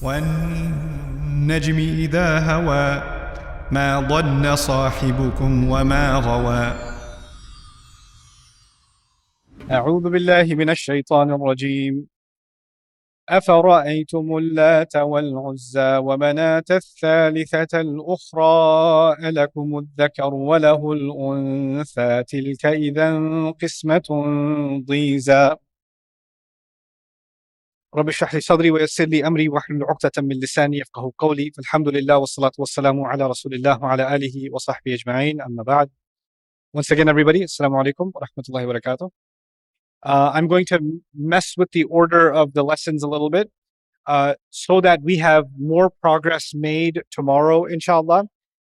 والنجم إذا هوى ما ضل صاحبكم وما غوى. أعوذ بالله من الشيطان الرجيم. أفرأيتم اللات والعزى ومناة الثالثة الأخرى ألكم الذكر وله الأنثى تلك إذا قسمة ضيزى. رب اشرح لي صدري ويسر لي أمري واحلل عقدة من لساني يفقهوا قولي. فالحمد لله والصلاة والسلام على رسول الله وعلى آله وصحبه أجمعين. أما بعد. Once again, everybody, Assalamu alaikum wa rahmatullahi wa barakatuh. I'm going to mess with the order of the lessons a little bit so that we have more progress made tomorrow, inshallah.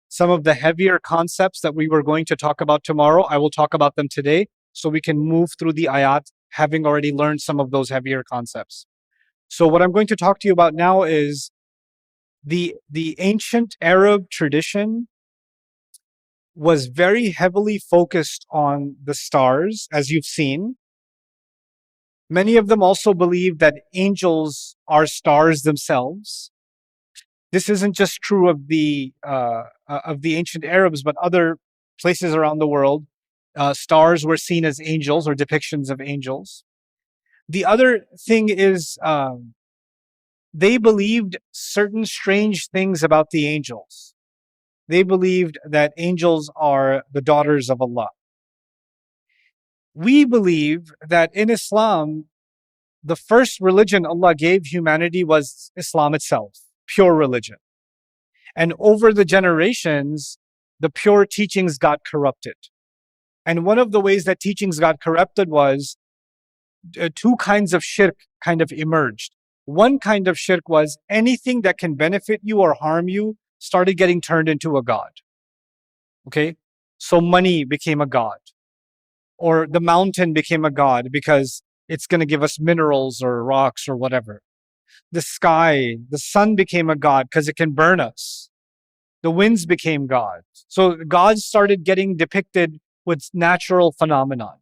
Some of the heavier concepts that we were going to talk about tomorrow, I will talk about them today so we can move through the ayat having already learned some of those heavier concepts. So what I'm going to talk to you about now is the ancient Arab tradition was very heavily focused on the stars, as you've seen. Many of them also believe that angels are stars themselves. This isn't just true of the ancient Arabs, but other places around the world. Stars were seen as angels or depictions of angels. The other thing is they believed certain strange things about the angels. They believed that angels are the daughters of Allah. We believe that in Islam, the first religion Allah gave humanity was Islam itself, pure religion. And over the generations, the pure teachings got corrupted. And one of the ways that teachings got corrupted was two kinds of shirk kind of emerged. One kind of shirk was anything that can benefit you or harm you started getting turned into a god. Okay? So money became a god. Or the mountain became a god because it's going to give us minerals or rocks or whatever. The sky, the sun became a god because it can burn us. The winds became gods. So gods started getting depicted with natural phenomenon,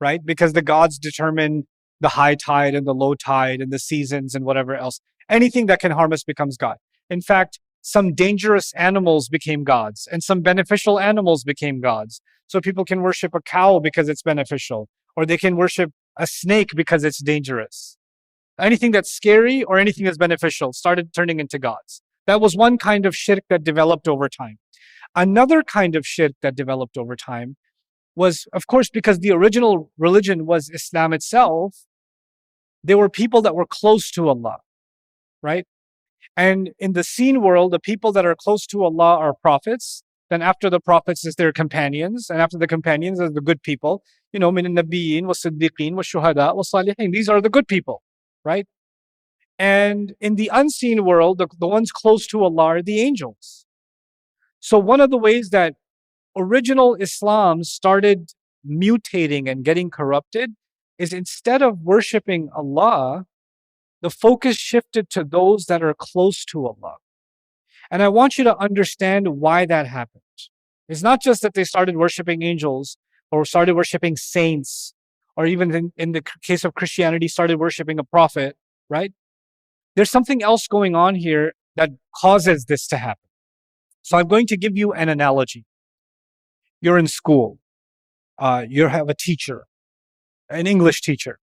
right? Because the gods determine the high tide and the low tide and the seasons and whatever else. Anything that can harm us becomes god. In fact, some dangerous animals became gods and some beneficial animals became gods. So people can worship a cow because it's beneficial, or they can worship a snake because it's dangerous. Anything that's scary or anything that's beneficial started turning into gods. That was one kind of shirk that developed over time. Another kind of shirk that developed over time was, of course, because the original religion was Islam itself, there were people that were close to Allah, right? And in the seen world, the people that are close to Allah are prophets. Then after the prophets is their companions. And after the companions is the good people. You know, min al-nabiyyin, was-siddiqeen, was-shuhada, was-salihin. These are the good people, right? And in the unseen world, the ones close to Allah are the angels. So one of the ways that original Islam started mutating and getting corrupted is instead of worshiping Allah, the focus shifted to those that are close to Allah. And I want you to understand why that happened. It's not just that they started worshiping angels or started worshiping saints, or even in the case of Christianity, started worshiping a prophet, right? There's something else going on here that causes this to happen. So I'm going to give you an analogy. You're in school. You have a teacher, an English teacher.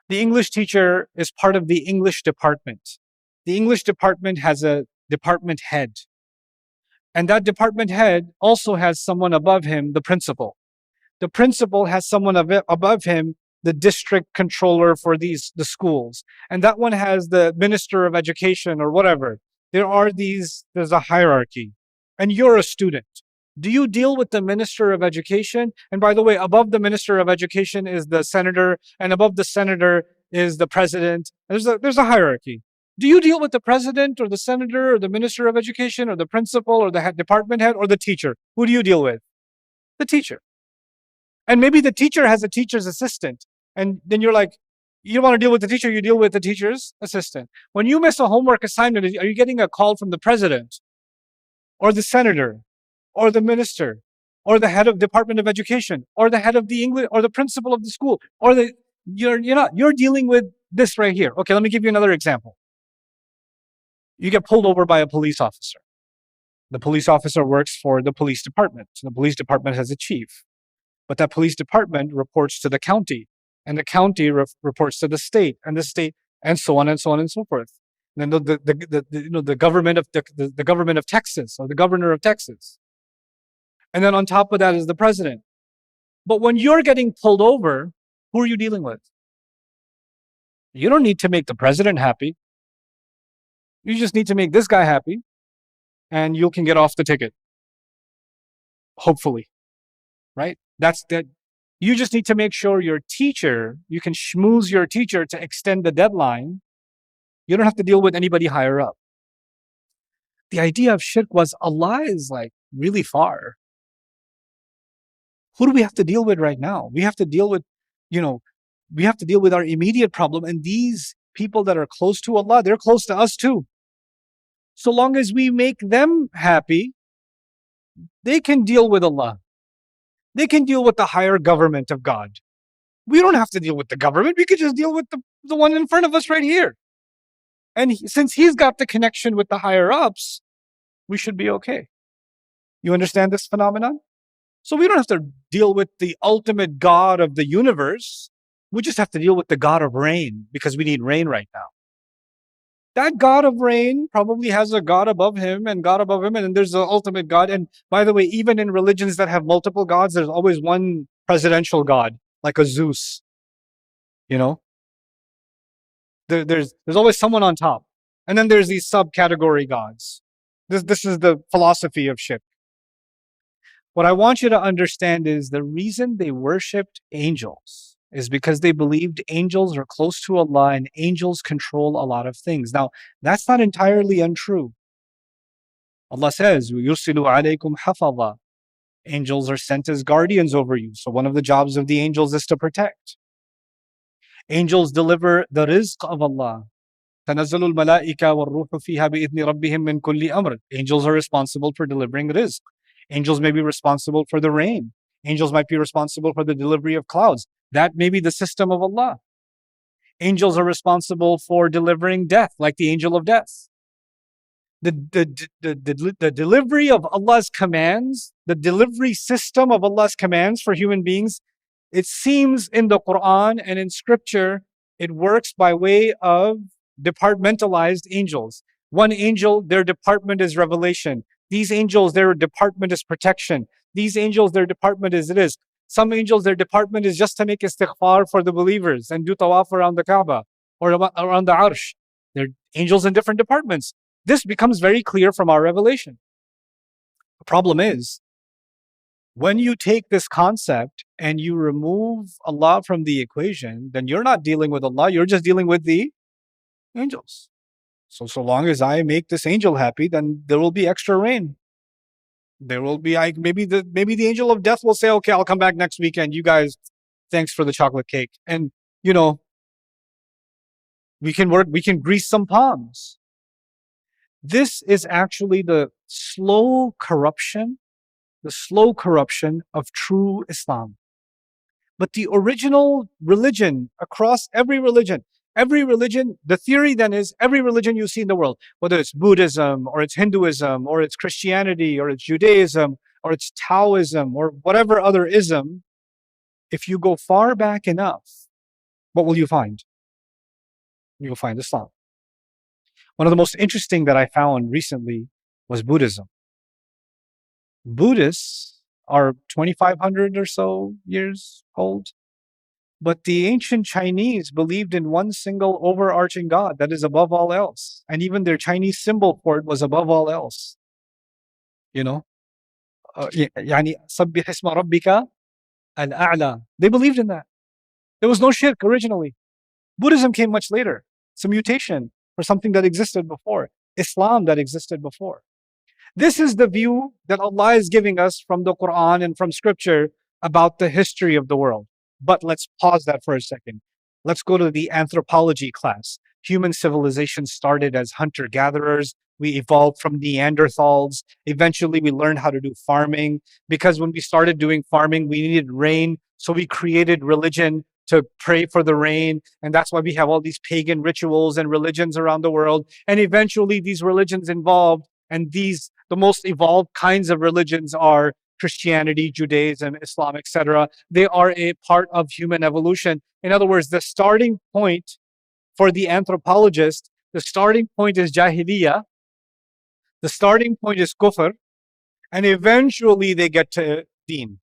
The English teacher is part of the English department. The English department has a department head. And that department head also has someone above him, the principal. The principal has someone above him, the district controller for the schools. And that one has the minister of education or whatever. There's a hierarchy. And you're a student. Do you deal with the minister of education? And by the way, above the minister of education is the senator, and above the senator is the president. There's a hierarchy. Do you deal with the president or the senator or the minister of education or the principal or the department head or the teacher? Who do you deal with? The teacher. And maybe the teacher has a teacher's assistant. And then you're like, you don't want to deal with the teacher, you deal with the teacher's assistant. When you miss a homework assignment, are you getting a call from the president or the senator or the minister or the head of Department of Education or the head of the English or the principal of the school or you're dealing with this right here. Okay, let me give you another example. You get pulled over by a police officer. The police officer works for the police department. So the police department has a chief. But that police department reports to the county, and the county reports to the state, and so on and so on and so forth. And then the government of the government of Texas, or the governor of Texas. And then on top of that is the president. But when you're getting pulled over, who are you dealing with? You don't need to make the president happy. You just need to make this guy happy, and you can get off the ticket. Hopefully, right? That's that. You just need to make sure your teacher, you can schmooze your teacher to extend the deadline. You don't have to deal with anybody higher up. The idea of shirk was Allah is like really far. Who do we have to deal with right now? We have to deal with, we have to deal with our immediate problem. And these people that are close to Allah, they're close to us too. So long as we make them happy, they can deal with Allah. They can deal with the higher government of God. We don't have to deal with the government. We could just deal with the one in front of us right here. And since he's got the connection with the higher ups, we should be okay. You understand this phenomenon? So we don't have to deal with the ultimate God of the universe. We just have to deal with the God of rain, because we need rain right now. That God of rain probably has a God above him, and God above him, and there's the ultimate God. And by the way, even in religions that have multiple gods, there's always one presidential God, like a Zeus. There's always someone on top. And then there's these subcategory gods. This is the philosophy of shirk. What I want you to understand is the reason they worshipped angels is because they believed angels are close to Allah and angels control a lot of things. Now, that's not entirely untrue. Allah says, يُرْسِلُ عَلَيْكُمْ حَفَظًا. Angels are sent as guardians over you. So one of the jobs of the angels is to protect. Angels deliver the rizq of Allah. تَنَزَّلُ الْمَلَائِكَ وَالرُّوحُ فِيهَا بِإِذْنِ رَبِّهِمْ مِنْ كُلِّ أَمْرٍ. Angels are responsible for delivering rizq. Angels may be responsible for the rain. Angels might be responsible for the delivery of clouds. That may be the system of Allah. Angels are responsible for delivering death, like the angel of death. The delivery of Allah's commands, the delivery system of Allah's commands for human beings, it seems in the Quran and in scripture, it works by way of departmentalized angels. One angel, their department is revelation. These angels, their department is protection. These angels, their department is rizq. Some angels, their department is just to make istighfar for the believers and do tawaf around the Kaaba or around the Arsh. They're angels in different departments. This becomes very clear from our revelation. The problem is, when you take this concept and you remove Allah from the equation, then you're not dealing with Allah, you're just dealing with the angels. So long as I make this angel happy, then there will be extra rain. There will be, maybe the angel of death will say, okay, I'll come back next weekend. You guys, thanks for the chocolate cake. And, we can grease some palms. This is actually the slow corruption of true Islam. But the original religion, across every religion, the theory then is every religion you see in the world, whether it's Buddhism or it's Hinduism or it's Christianity or it's Judaism or it's Taoism or whatever other ism, if you go far back enough, what will you find? You'll find Islam. One of the most interesting that I found recently was Buddhism. Buddhists are 2,500 or so years old. But the ancient Chinese believed in one single overarching God that is above all else. And even their Chinese symbol for it was above all else. يعني سبح اسم ربك الأعلى. They believed in that. There was no shirk originally. Buddhism came much later. It's a mutation for something that existed before. Islam that existed before. This is the view that Allah is giving us from the Quran and from scripture about the history of the world. But let's pause that for a second. Let's go to the anthropology class. Human civilization started as hunter-gatherers. We evolved from Neanderthals. Eventually, we learned how to do farming. Because when we started doing farming, we needed rain. So we created religion to pray for the rain. And that's why we have all these pagan rituals and religions around the world. And eventually these religions evolved, and the most evolved kinds of religions are Christianity, Judaism, Islam, etc. They are a part of human evolution. In other words, the starting point for the anthropologist, the starting point is Jahiliyyah, the starting point is Kufr, and eventually they get to Deen.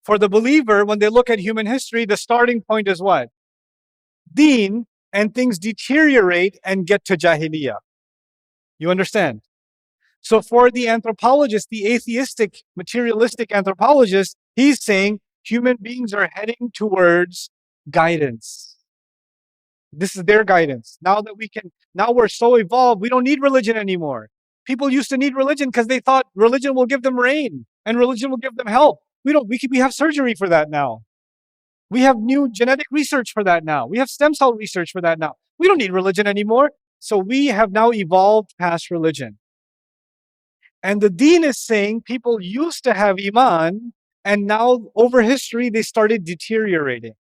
For the believer, when they look at human history, the starting point is what? Deen, and things deteriorate and get to Jahiliyyah. You understand? So for the anthropologist, the atheistic, materialistic anthropologist, he's saying human beings are heading towards guidance. This is their guidance. Now we're so evolved, we don't need religion anymore. People used to need religion because they thought religion will give them rain and religion will give them help. We have surgery for that now. We have new genetic research for that now. We have stem cell research for that now. We don't need religion anymore. So we have now evolved past religion. And the Deen is saying people used to have Iman, and now over history, they started deteriorating.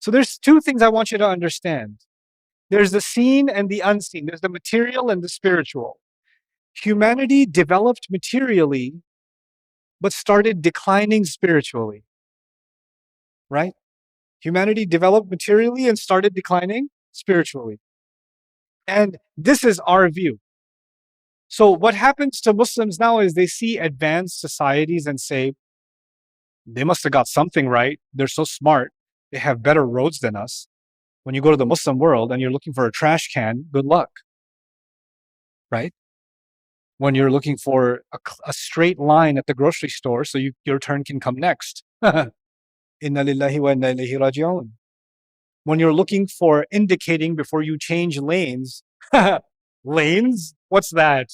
So there's two things I want you to understand. There's the seen and the unseen. There's the material and the spiritual. Humanity developed materially, but started declining spiritually. Right? Humanity developed materially and started declining spiritually. And this is our view. So what happens to Muslims now is they see advanced societies and say, they must have got something right. They're so smart. They have better roads than us. When you go to the Muslim world and you're looking for a trash can, good luck. Right? When you're looking for a straight line at the grocery store so your turn can come next. Inna lillahi wa inna ilayhi raji'un. When you're looking for indicating before you change lanes, lanes? What's that?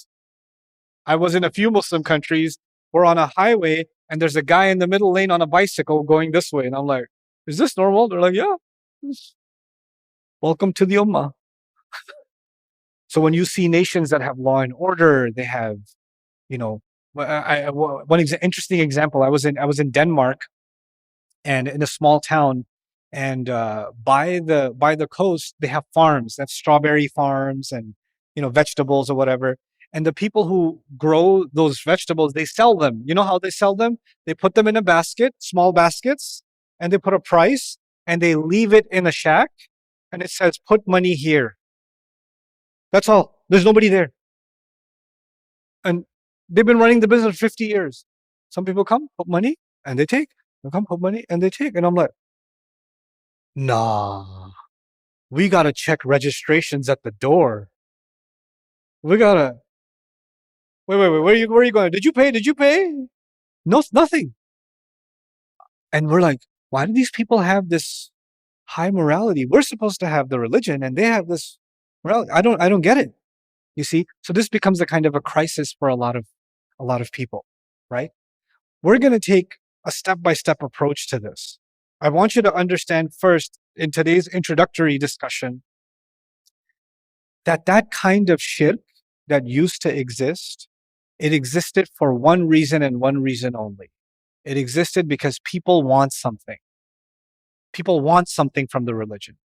I was in a few Muslim countries. We're on a highway and there's a guy in the middle lane on a bicycle going this way. And I'm like, is this normal? They're like, yeah. Welcome to the Ummah. So when you see nations that have law and order, they have, interesting example. I was in Denmark, and in a small town, and by the coast they have farms. That's strawberry farms and vegetables or whatever. And the people who grow those vegetables, they sell them. You know how they sell them? They put them in a basket, small baskets, and they put a price, and they leave it in a shack, and it says, "Put money here." That's all. There's nobody there. And they've been running the business for 50 years. Some people come, put money, and they take. They come, put money, and they take. And I'm like, nah, we got to check registrations at the door. We got to, wait, where are you going? Did you pay? No, nothing. And we're like, why do these people have this high morality? We're supposed to have the religion, and they have this morality. I don't get it. You see? So this becomes a kind of a crisis for a lot of people, right? We're going to take a step-by-step approach to this. I want you to understand first, in today's introductory discussion, that kind of shirk that used to exist, it existed for one reason and one reason only. It existed because people want something. People want something from the religion.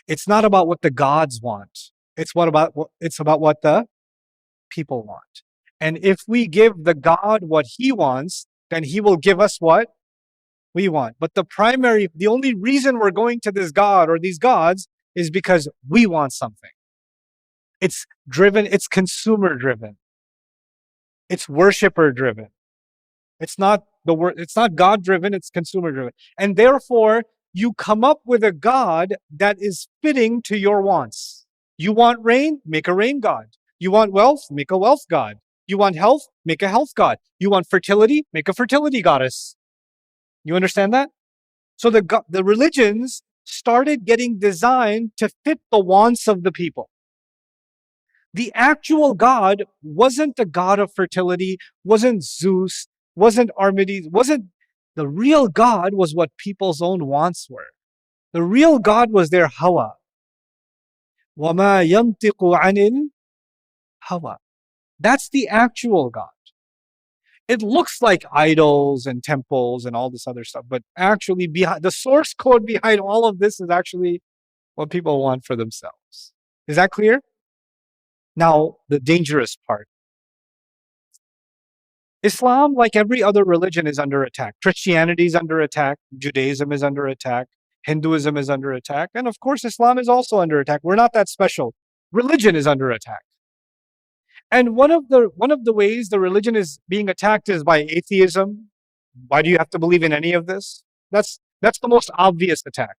It's not about what the gods want. It's about what the people want. And if we give the God what he wants, then he will give us what we want. But the only reason we're going to this God or these gods is because we want something. It's consumer driven. It's worshiper driven. It's not God driven, it's consumer driven. And therefore, you come up with a God that is fitting to your wants. You want rain? Make a rain God. You want wealth? Make a wealth God. You want health? Make a health God. You want fertility? Make a fertility goddess. You understand that? So the religions started getting designed to fit the wants of the people. The actual God wasn't the God of fertility, wasn't Zeus, wasn't Archimedes, the real God was what people's own wants were. The real God was their hawa. وَمَا يَنْطِقُ عَنِ الْهَوَى. That's the actual God. it looks like idols and temples and all this other stuff, but actually behind the source code behind all of this is actually what people want for themselves. Is that clear? Now, the dangerous part. Islam, like every other religion, is under attack. Christianity is under attack. Judaism is under attack. Hinduism is under attack. And of course, Islam is also under attack. We're not that special. Religion is under attack. And one of the ways the religion is being attacked is by atheism. Why do you have to believe in any of this? That's the most obvious attack.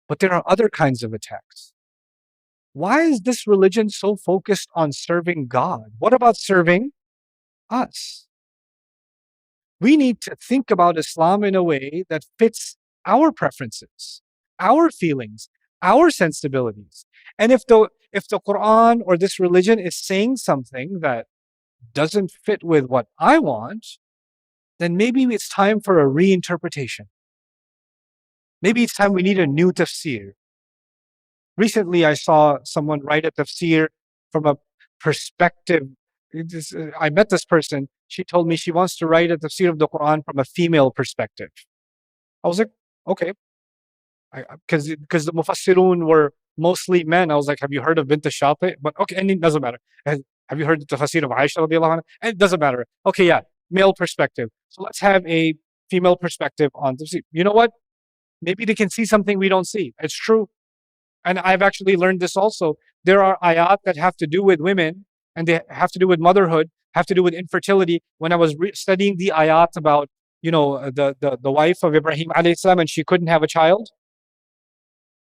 But there are other kinds of attacks. Why is this religion so focused on serving God? What about serving us? We need to think about Islam in a way that fits our preferences, our feelings, our sensibilities. And if the Quran or this religion is saying something that doesn't fit with what I want, then maybe it's time for a reinterpretation. Maybe it's time we need a new tafsir. Recently, I saw someone write a tafsir from a perspective. I met this person. She told me she wants to write a tafsir of the Quran from a female perspective. I was like, okay. Because the mufassirun were mostly men. I was like, have you heard of Bint al-Shafi? But okay, and it doesn't matter. Have you heard the tafsir of Aisha radiallahu anha? And it doesn't matter. Okay, yeah, male perspective. So let's have a female perspective on tafsir. You know what? Maybe they can see something we don't see. It's true. And I've actually learned this also. There are ayat that have to do with women, and they have to do with motherhood, have to do with infertility. When I was studying the ayat about, the wife of Ibrahim alayhi salam, and she couldn't have a child,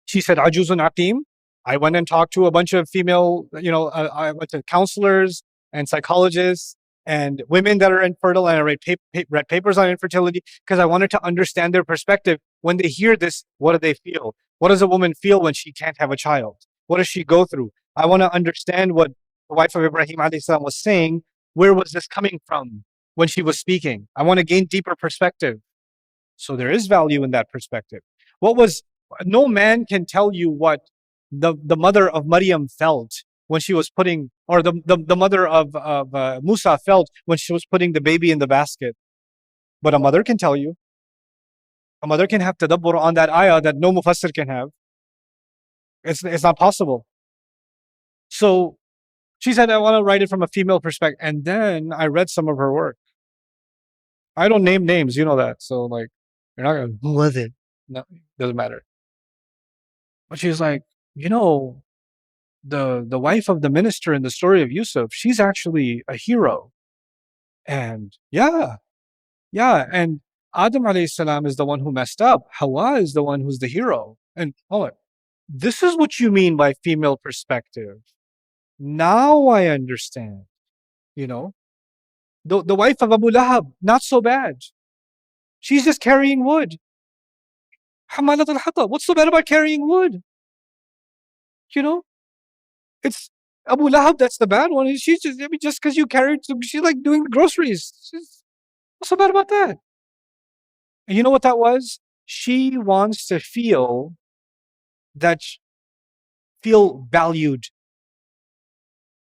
she said, Ajuzun Aqim. I went and talked to a bunch of female, I went to counselors and psychologists and women that are infertile, and I read papers on infertility because I wanted to understand their perspective. When they hear this, what do they feel? What does a woman feel when she can't have a child? What does she go through? I want to understand what the wife of Ibrahim alayhi salam was saying. Where was this coming from when she was speaking? I want to gain deeper perspective. So there is value in that perspective. No man can tell you what the mother of Maryam felt when she was putting, or the mother of Musa felt when she was putting the baby in the basket. But a mother can tell you. A mother can have tadabbur on that ayah that no mufassir can have. It's not possible. So she said, I want to write it from a female perspective. And then I read some of her work. I don't name names, you know that. So like, you're not going to, who was it? No, doesn't matter. But she's like, the wife of the minister in the story of Yusuf, she's actually a hero. And yeah. And Adam alayhi salam is the one who messed up. Hawa is the one who's the hero. And this is what you mean by female perspective. Now I understand. The wife of Abu Lahab, not so bad. She's just carrying wood. Hamalat al-Hatab. What's so bad about carrying wood? It's Abu Lahab that's the bad one. She's just because you carried, she's like doing the groceries. What's so bad about that? And you know what that was? She wants to feel valued.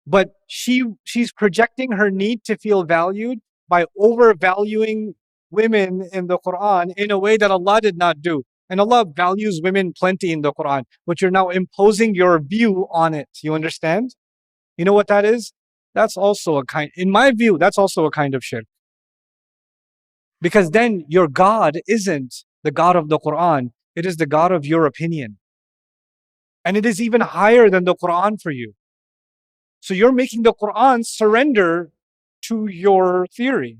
But she's projecting her need to feel valued by overvaluing women in the Quran in a way that Allah did not do. And Allah values women plenty in the Quran, but you're now imposing your view on it. You understand? You know what that is? That's also in my view, that's also a kind of shirk. Because then your God isn't the God of the Quran. It is the God of your opinion. And it is even higher than the Quran for you. So you're making the Quran surrender to your theory.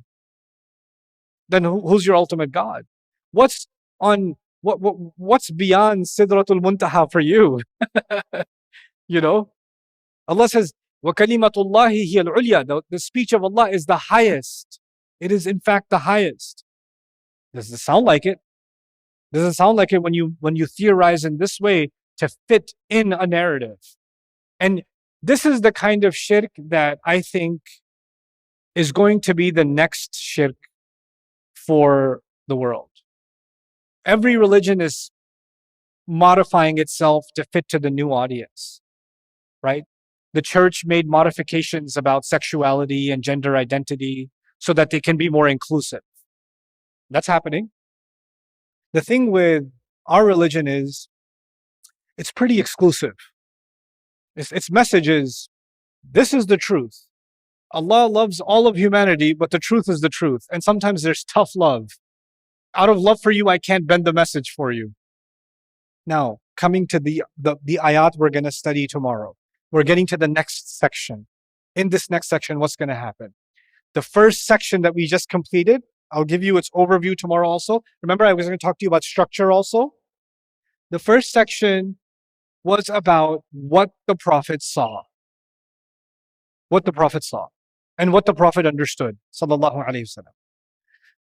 Then who's your ultimate God? What's beyond Sidratul Muntaha for you? Allah says, وَكَلِمَةُ اللَّهِ هِيَ الْعُلْيَا. The speech of Allah is the highest. It is in fact the highest. Does it sound like it? Does it sound like it when you theorize in this way to fit in a narrative? And this is the kind of shirk that I think is going to be the next shirk for the world. Every religion is modifying itself to fit to the new audience, right? The church made modifications about sexuality and gender identity. so that they can be more inclusive. That's happening. The thing with our religion is it's pretty exclusive. Its message is, this is the truth. Allah loves all of humanity, but the truth is the truth. And sometimes there's tough love. Out of love for you, I can't bend the message for you. Now, coming to the ayat we're going to study tomorrow. We're getting to the next section. In this next section, what's going to happen? The first section that we just completed, I'll give you its overview tomorrow also. Remember, I was going to talk to you about structure also. The first section was about what the Prophet saw. What the Prophet saw. And what the Prophet understood. Sallallahu Alaihi Wasallam.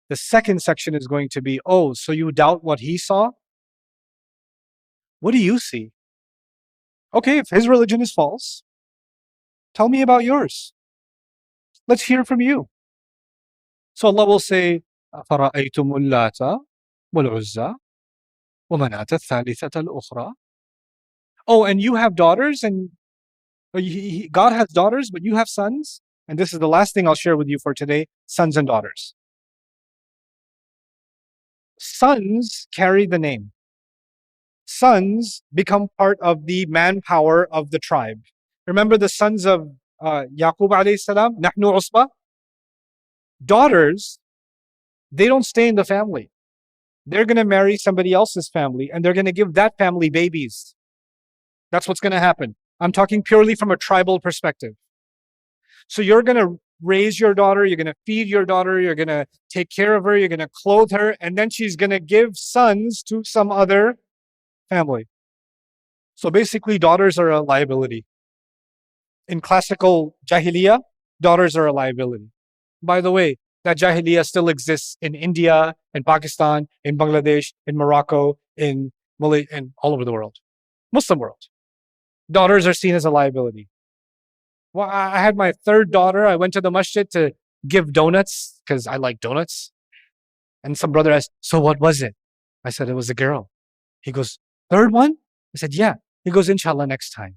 The second section is going to be, oh, so you doubt what he saw? What do you see? Okay, if his religion is false, tell me about yours. Let's hear from you. So Allah will say, أَفَرَأَيْتُمُ اللَّاتَ وَالْعُزَّى وَمَنَاةَ الثَّالِثَةَ الْأُخْرَى. Oh, and you have daughters, and God has daughters, but you have sons? And this is the last thing I'll share with you for today, sons and daughters. Sons carry the name. Sons become part of the manpower of the tribe. Remember the sons of Yaqub alayhi salam, Nahnu Usba? Daughters, they don't stay in the family. They're going to marry somebody else's family, and they're going to give that family babies. That's what's going to happen. I'm talking purely from a tribal perspective. So you're going to raise your daughter, you're going to feed your daughter, you're going to take care of her, you're going to clothe her, and then she's going to give sons to some other family. So basically, daughters are a liability. In classical Jahiliyyah, daughters are a liability. By the way, that Jahiliyyah still exists in India, in Pakistan, in Bangladesh, in Morocco, in Malaysia, and all over the world. Muslim world. Daughters are seen as a liability. Well, I had my third daughter. I went to the masjid to give donuts because I like donuts. And some brother asked, so what was it? I said, it was a girl. He goes, third one? I said, yeah. He goes, inshallah, next time.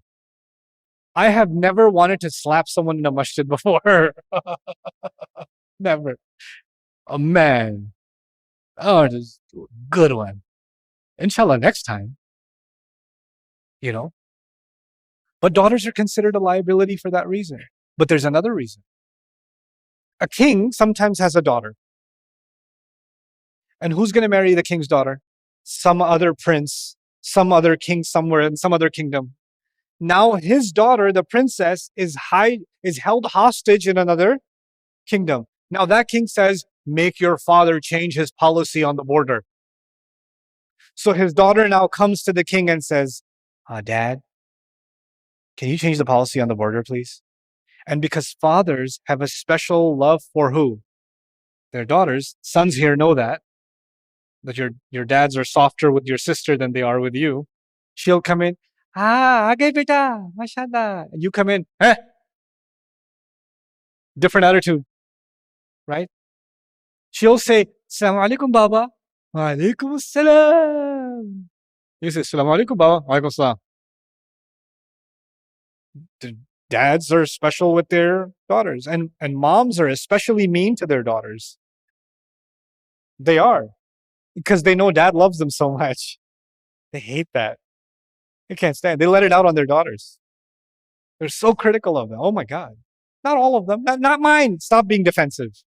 I have never wanted to slap someone in a masjid before. Never. Oh, man. Oh, this is a good one. Inshallah, next time. You know? But daughters are considered a liability for that reason. But there's another reason. A king sometimes has a daughter. And who's going to marry the king's daughter? Some other prince, some other king somewhere in some other kingdom. Now his daughter, the princess, is held hostage in another kingdom. Now that king says, make your father change his policy on the border. So his daughter now comes to the king and says, Dad, can you change the policy on the border, please? And because fathers have a special love for who? Their daughters. Sons here know that your dads are softer with your sister than they are with you. She'll come in, aage beta, mashallah. And you come in, different attitude, right? She'll say, Assalamu alaikum, Baba. Wa alaikum assalam. You say, Assalamu alaikum, Baba. Wa alaikum assalam. Dads are special with their daughters, and moms are especially mean to their daughters. They are, because they know dad loves them so much. They hate that. They can't stand it. They let it out on their daughters. They're so critical of them. Oh my God. Not all of them. Not mine. Stop being defensive.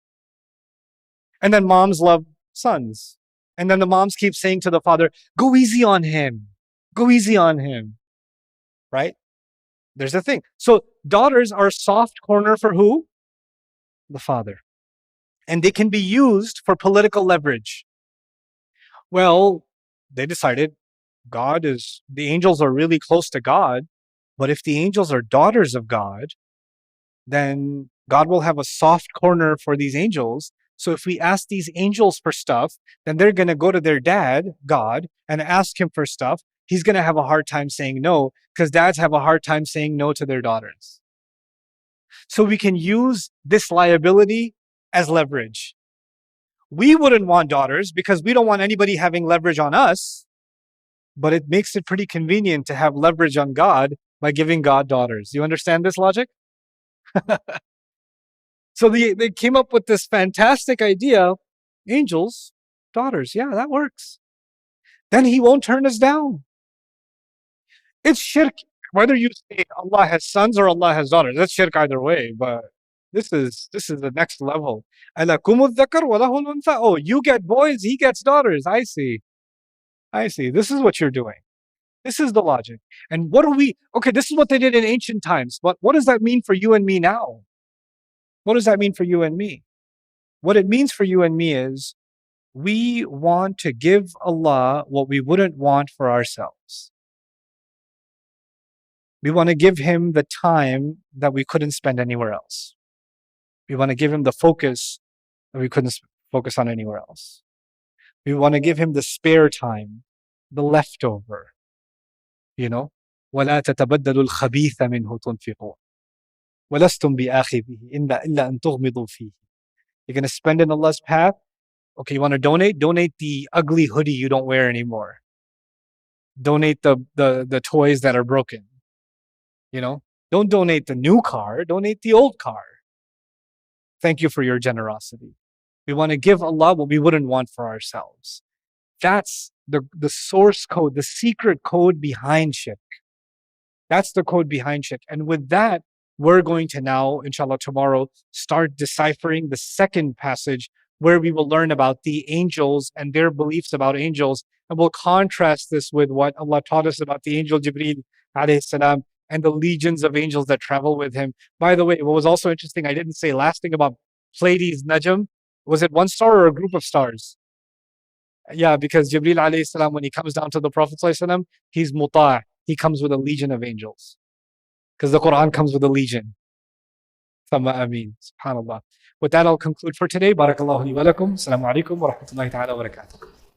And then moms love sons. And then the moms keep saying to the father, go easy on him. Go easy on him. Right? There's the thing. So daughters are a soft corner for who? The father. And they can be used for political leverage. Well, they decided the angels are really close to God, but if the angels are daughters of God, then God will have a soft corner for these angels. So if we ask these angels for stuff, then they're going to go to their dad, God, and ask him for stuff. He's going to have a hard time saying no, because dads have a hard time saying no to their daughters. So we can use this liability as leverage. We wouldn't want daughters because we don't want anybody having leverage on us, but it makes it pretty convenient to have leverage on God by giving God daughters. You understand this logic? So they came up with this fantastic idea. Angels, daughters, yeah, that works. Then he won't turn us down. It's shirk. Whether you say Allah has sons or Allah has daughters, that's shirk either way. But this is the next level. أَلَكُمُ الذَّكَرُ وَلَهُ الْأُنثَى. Oh, you get boys, he gets daughters. I see. This is what you're doing. This is the logic. And what do we? Okay, this is what they did in ancient times. But what does that mean for you and me now? What does that mean for you and me? What it means for you and me is we want to give Allah what we wouldn't want for ourselves. We want to give Him the time that we couldn't spend anywhere else. We want to give Him the focus that we couldn't focus on anywhere else. We want to give Him the spare time, the leftover. You know, وَلَا تَتَبَدَّلُوا الْخَبِيثَ مِنْهُ تُنْفِقُونَ وَلَسْتُمْ بِآخِذِهِ إِلَّا أَن تُغْمِضُوا فِيهِ. You're going to spend in Allah's path. Okay, you want to donate? Donate the ugly hoodie you don't wear anymore. Donate the toys that are broken. You know, don't donate the new car, donate the old car. Thank you for your generosity. We want to give Allah what we wouldn't want for ourselves. That's the source code, the secret code behind shirk. That's the code behind shirk. And with that, we're going to now, inshallah, tomorrow, start deciphering the second passage where we will learn about the angels and their beliefs about angels. And we'll contrast this with what Allah taught us about the angel Jibreel alayhi salam and the legions of angels that travel with him. By the way, what was also interesting, I didn't say last thing about Pleiades Najm. Was it one star or a group of stars? Yeah, because Jibreel alayhi salam, when he comes down to the Prophet sallallahu alaihi wasallam, he's muta'. He comes with a legion of angels. Because the Quran comes with a legion. Thumma ameen. SubhanAllah. With that, I'll conclude for today. Barakallahu li wa lakum. Assalamu alaikum wa rahmatullahi ta'ala wa barakatuh.